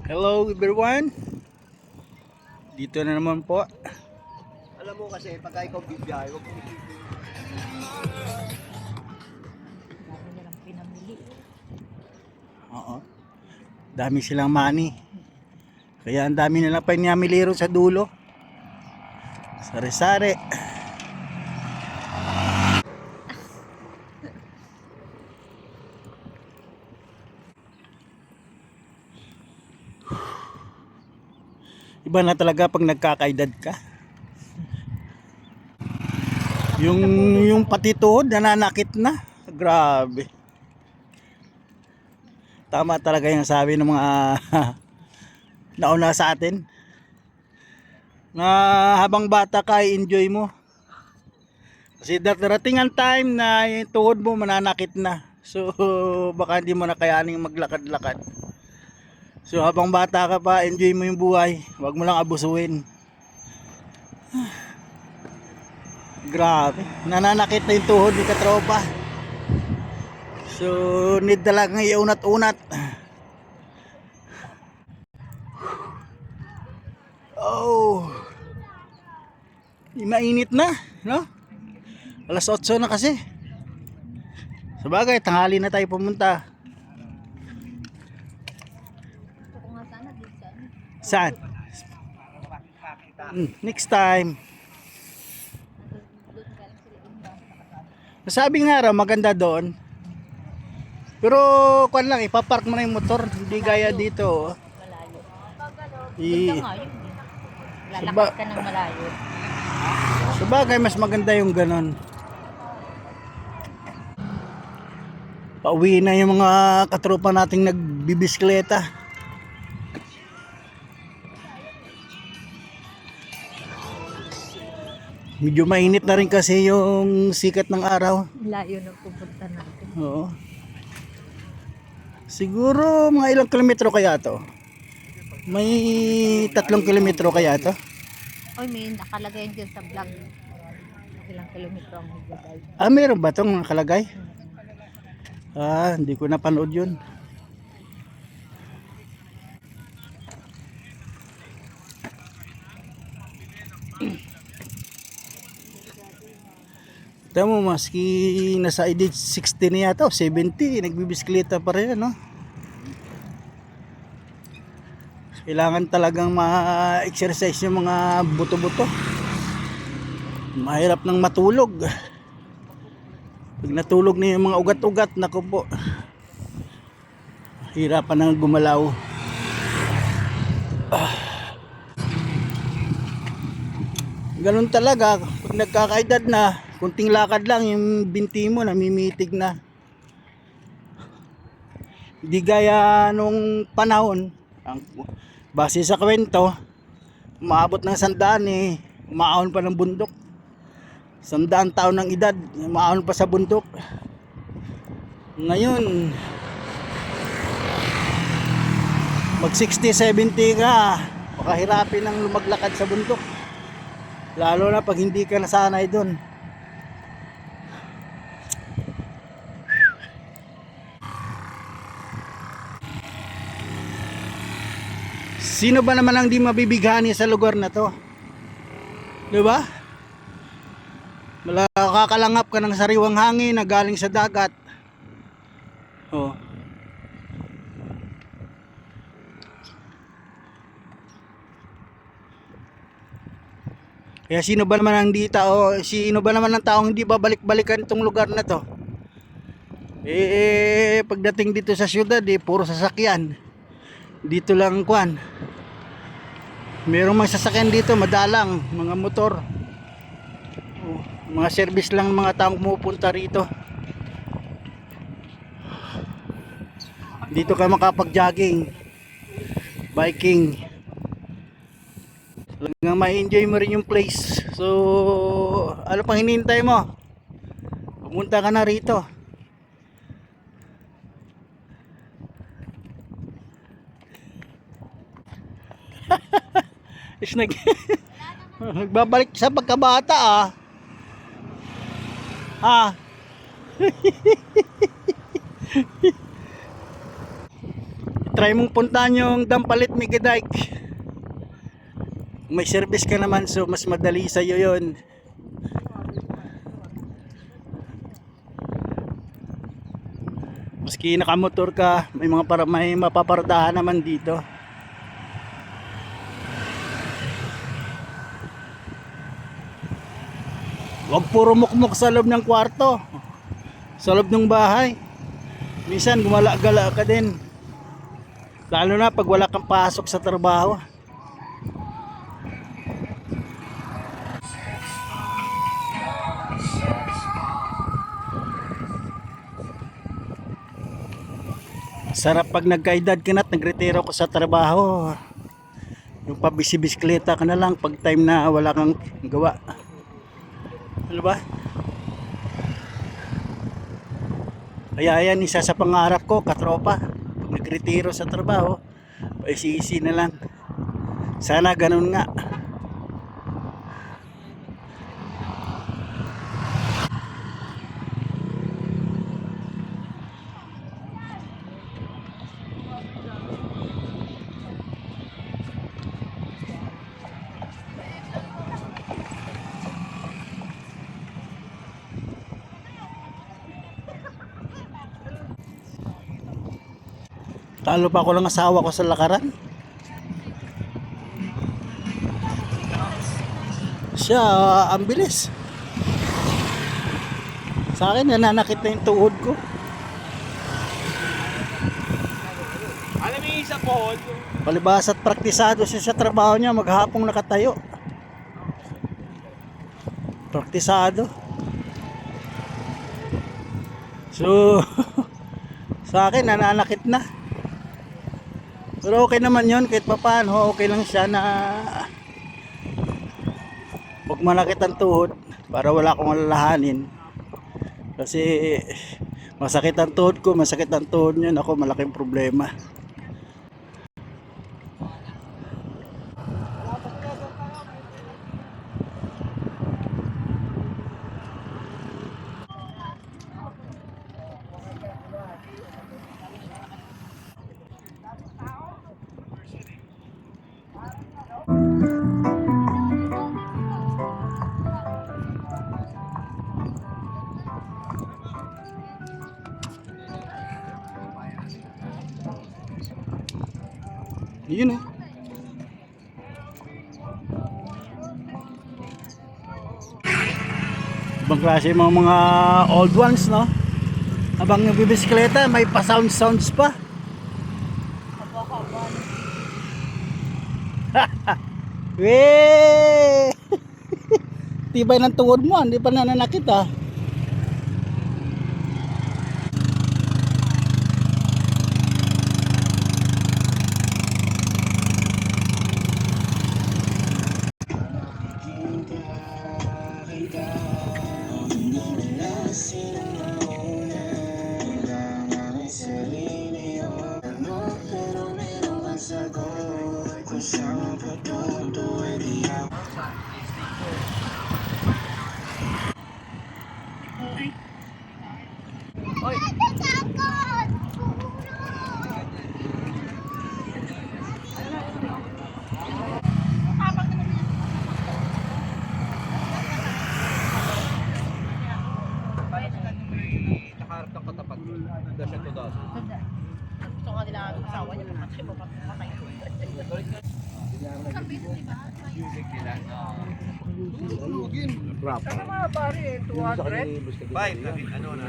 Hello everyone. Dito na naman po. Alam mo kasi, pagka ikaw bibiyahe, huwag mong isipin. Dami nilang pinamili. Oo. Dami silang money. Kaya ang dami nilang pinamili ron sa dulo. Sari-sari. Iba na talaga pag nagkakaedad ka. Yung pati tuhod nananakit na. Grabe. Tama talaga yung sabi ng mga nauna sa atin. Na habang bata ka, enjoy mo. Kasi darating ang time na yung tuhod mo mananakit na. So baka hindi mo na kayanin maglakad-lakad. So habang bata ka pa, enjoy mo yung buhay. Huwag mo lang abusuin. Grabe, nananakit na yung tuhod ni katropa. So need talagang iunat-unat. Oh, mainit na, no? Alas 8 na kasi. Sabagay, tanghali na tayo pumunta. Gusto ko nga sana din sa ano. Saan? Next time. Doon galing sila iba. Nasabi nga raw maganda doon. Pero kuan lang, ipapark mo na yung motor. Hindi gaya dito. Malayo. I, Ganda nga yun eh. Lalakad Saba- ka ng malayo. sabagay, mas maganda yung ganon. Pauwi na yung mga katropa nating nagbibiskleta. Medyo mainit na rin kasi yung sikat ng araw. Layo na pupunta natin. Oo. Siguro mga ilang kilometro kaya to? May 3 kilometro kaya to? Oy, may nakalagay dyan sa vlog. Ilang kilometro ang higabay. Ah, meron ba itong nakalagay? Ah, hindi ko napanood yun. Tama mo, maski nasa edad 60 na yata o 70, nagbibisikleta pa rin, no? Kailangan talagang ma-exercise yung mga buto-buto. Mahirap nang matulog. Pag natulog na yung mga ugat-ugat, naku po, hirapan nang gumalaw. Ganun talaga, pag nagkakaedad na, kunting lakad lang, yung binti mo namimitig na. Hindi gaya nung panahon, base sa kwento, umaabot ng 100 eh, umaahon pa ng bundok. 100 taon ng edad, umaahon pa sa bundok. Ngayon, mag 60, 70 ka, makahirapin ng lumaglakad sa bundok. Lalo na pag hindi ka nasanay doon. Sino ba naman ang di mabibighani sa lugar na to? 'Di ba? Makakalanghap ka ng sariwang hangin na galing sa dagat. Oh. Kaya sino ba naman ang sino ba naman ang taong hindi babalik-balikan itong lugar na to? Pagdating dito sa syudad, puro sasakyan. Dito lang kuan. Merong mga sasakyan dito, madalang, mga motor. Oh, mga service lang ng mga taong pumupunta rito. Dito ka makapag-jogging, biking. Talagang ma-enjoy mo rin yung place. So, ano pang hinihintay mo? Pumunta ka na rito. Is nagbabalik sa pagkabata ah. Ah. try mong puntahan yung Dampalit Mega Dike. May service ka naman, so mas madali sa'yo yun. Maski nakamotor ka, may mapaparadahan naman dito. Huwag puro mukmuk sa loob ng kwarto, sa loob ng bahay. Minsan gumala-gala ka din, lalo na pag wala kang pasok sa trabaho. Sarap pag nagkaedad ka na at nagretiro ko sa trabaho, yung pabisi-bisikleta ka na lang pag time na wala kang gawa. Ano ba? Kaya yan, isa sa pangarap ko, katropa, pag nagretiro sa trabaho, paisi-isi na lang. Sana ganun nga. Talo pa ako lang asawa ko sa lakaran. Siya, ang bilis. Sa akin, nananakit na yung tuhod ko. Alam mo yung isa po, Palibas at praktisado siya sa trabaho niya, maghapong nakatayo. Praktisado. So, sa akin, nananakit na. Pero okay naman yun, kahit papaano, okay lang siya na huwag manakit ang tuhod para wala akong alalahanin. Kasi masakit ang tuhod ko, masakit ang tuhod niya, ako malaking problema. Yun oh. Ibang klase mga old ones, no? Habang nagbibisikleta, may pa-sounds pa. Weh! Tibay ng tuhod mo, hindi pa nananakit ah. nakaharap ng katapat. Dasya to das. Gusto ka nila asawa niya, matay mo patay. Music nila. Rap. Ano mga pare, 200? 5, ano na?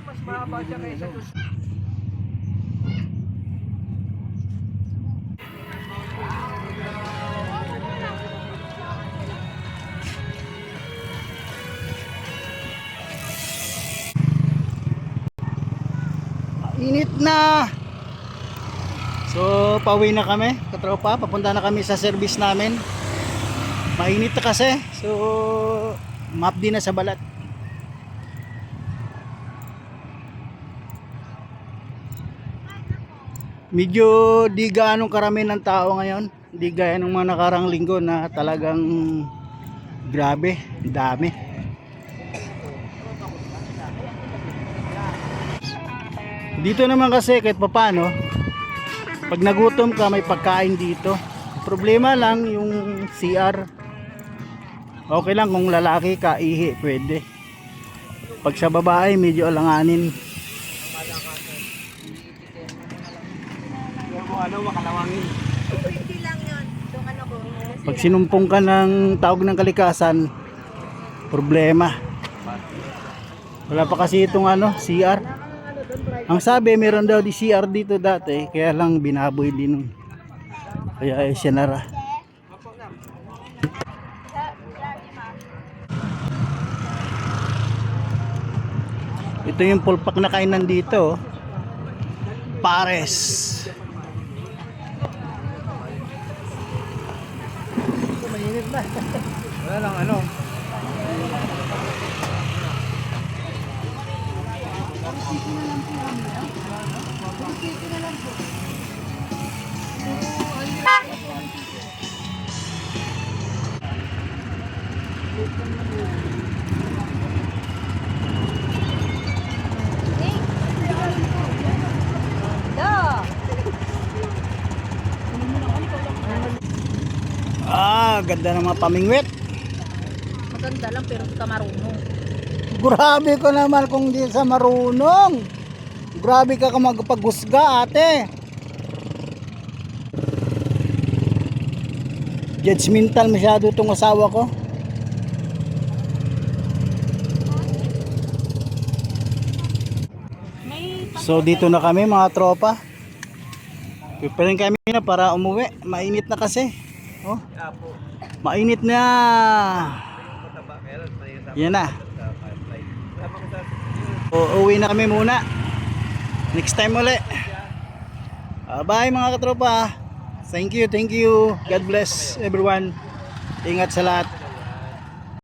Mas mahaba siya kaysa to. Init na. So pauwi na kami, katropa, papunta na kami sa service namin. Mainit na kasi, so map din na sa balat. Medyo di gaanong karami ng tao ngayon, di gaya ng mga nakarang linggo na talagang grabe, dami. Dito naman kasi kahit papaano Pag nagutom ka, may pagkain dito. Problema lang yung CR. Okay lang kung lalaki ka, ihi, pwede. Pag sa babae, medyo alanganin. Pag sinumpong ka ng tawag ng kalikasan, problema. Wala pa kasi itong CR. Ang sabi, meron daw di CR dito dati, kaya lang binaboy din nun. Kaya sinara. Ito yung pulpak na kainan dito. Pares. Wala lang ano. Ganda ng mga pamingwit. Maganda lang pero hindi ka marunong. Grabe ko naman kung di sa marunong. Grabe ka magpaghusga, ate. Judgmental masyado itong asawa ko. So dito na kami mga tropa. Pipirin kami na para umuwi. Mainit na kasi. Oh. Mainit na. Yan na. Uuwi na kami muna. Next time ulit. Bye mga katropa. Thank you. God bless everyone. Ingat sa lahat.